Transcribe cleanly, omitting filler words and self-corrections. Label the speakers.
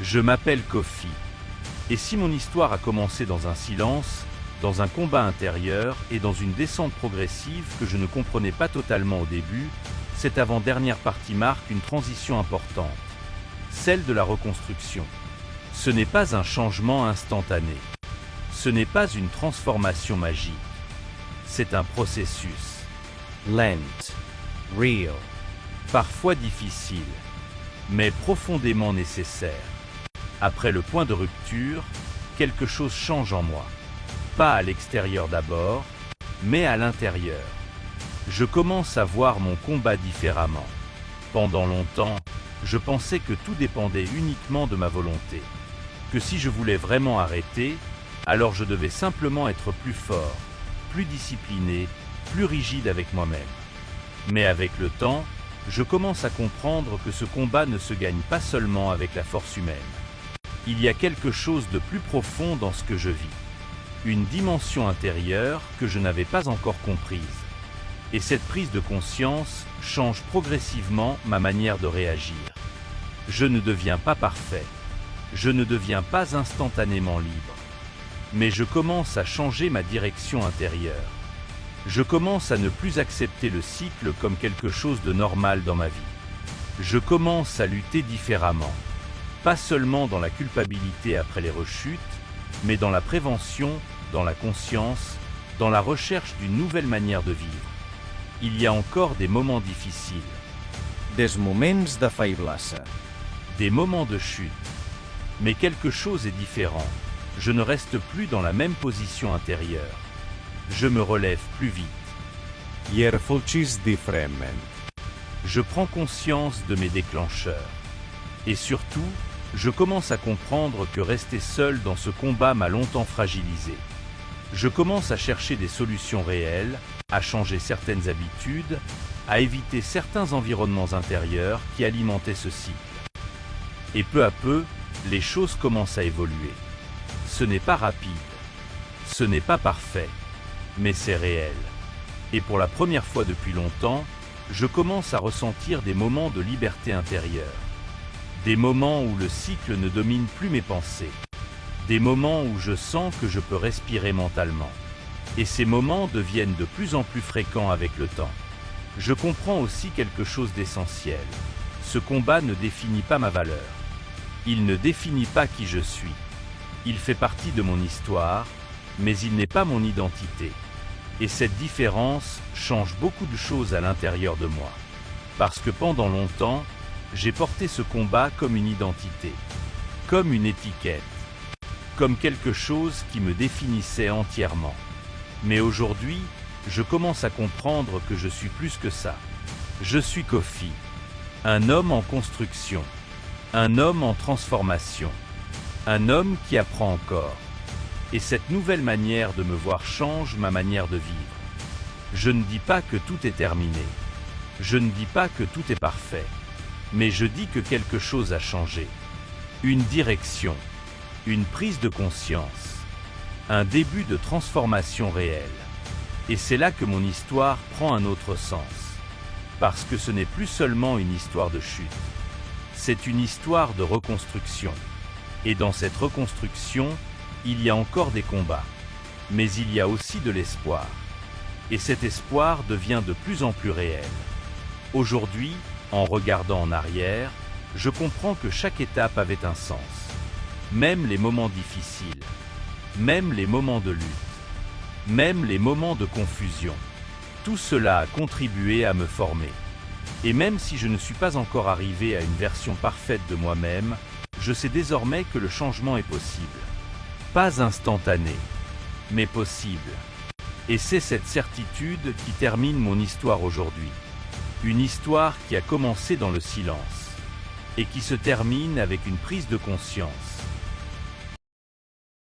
Speaker 1: Je m'appelle Kofi. Et si mon histoire a commencé dans un silence, dans un combat intérieur et dans une descente progressive que je ne comprenais pas totalement au début, cette avant-dernière partie marque une transition importante, celle de la reconstruction. Ce n'est pas un changement instantané. Ce n'est pas une transformation magique. C'est un processus. Lent, real, parfois difficile, mais profondément nécessaire. Après le point de rupture, quelque chose change en moi. Pas à l'extérieur d'abord, mais à l'intérieur. Je commence à voir mon combat différemment. Pendant longtemps, je pensais que tout dépendait uniquement de ma volonté. Que si je voulais vraiment arrêter, alors je devais simplement être plus fort, plus discipliné, plus rigide avec moi-même. Mais avec le temps, je commence à comprendre que ce combat ne se gagne pas seulement avec la force humaine. Il y a quelque chose de plus profond dans ce que je vis. Une dimension intérieure que je n'avais pas encore comprise. Et cette prise de conscience change progressivement ma manière de réagir. Je ne deviens pas parfait. Je ne deviens pas instantanément libre. Mais je commence à changer ma direction intérieure. Je commence à ne plus accepter le cycle comme quelque chose de normal dans ma vie. Je commence à lutter différemment. Pas seulement dans la culpabilité après les rechutes, mais dans la prévention, dans la conscience, dans la recherche d'une nouvelle manière de vivre. Il y a encore des moments difficiles.
Speaker 2: Des moments de faiblesse.
Speaker 1: Des moments de chute. Mais quelque chose est différent. Je ne reste plus dans la même position intérieure. Je me relève plus vite. Je prends conscience de mes déclencheurs. Et surtout, je commence à comprendre que rester seul dans ce combat m'a longtemps fragilisé. Je commence à chercher des solutions réelles, à changer certaines habitudes, à éviter certains environnements intérieurs qui alimentaient ce cycle. Et peu à peu, les choses commencent à évoluer. Ce n'est pas rapide, ce n'est pas parfait, mais c'est réel. Et pour la première fois depuis longtemps, je commence à ressentir des moments de liberté intérieure. Des moments où le cycle ne domine plus mes pensées. Des moments où je sens que je peux respirer mentalement. Et ces moments deviennent de plus en plus fréquents avec le temps. Je comprends aussi quelque chose d'essentiel. Ce combat ne définit pas ma valeur. Il ne définit pas qui je suis. Il fait partie de mon histoire, mais il n'est pas mon identité. Et cette différence change beaucoup de choses à l'intérieur de moi. Parce que pendant longtemps, j'ai porté ce combat comme une identité, comme une étiquette, comme quelque chose qui me définissait entièrement. Mais aujourd'hui, je commence à comprendre que je suis plus que ça. Je suis Kofi, un homme en construction, un homme en transformation, un homme qui apprend encore. Et cette nouvelle manière de me voir change ma manière de vivre. Je ne dis pas que tout est terminé. Je ne dis pas que tout est parfait. Mais je dis que quelque chose a changé. Une direction, une prise de conscience, un début de transformation réelle. Et c'est là que mon histoire prend un autre sens. Parce que ce n'est plus seulement une histoire de chute. C'est une histoire de reconstruction. Et dans cette reconstruction, il y a encore des combats. Mais il y a aussi de l'espoir. Et cet espoir devient de plus en plus réel. Aujourd'hui, en regardant en arrière, je comprends que chaque étape avait un sens. Même les moments difficiles, même les moments de lutte, même les moments de confusion. Tout cela a contribué à me former. Et même si je ne suis pas encore arrivé à une version parfaite de moi-même, je sais désormais que le changement est possible. Pas instantané, mais possible. Et c'est cette certitude qui termine mon histoire aujourd'hui. Une histoire qui a commencé dans le silence et qui se termine avec une prise de conscience.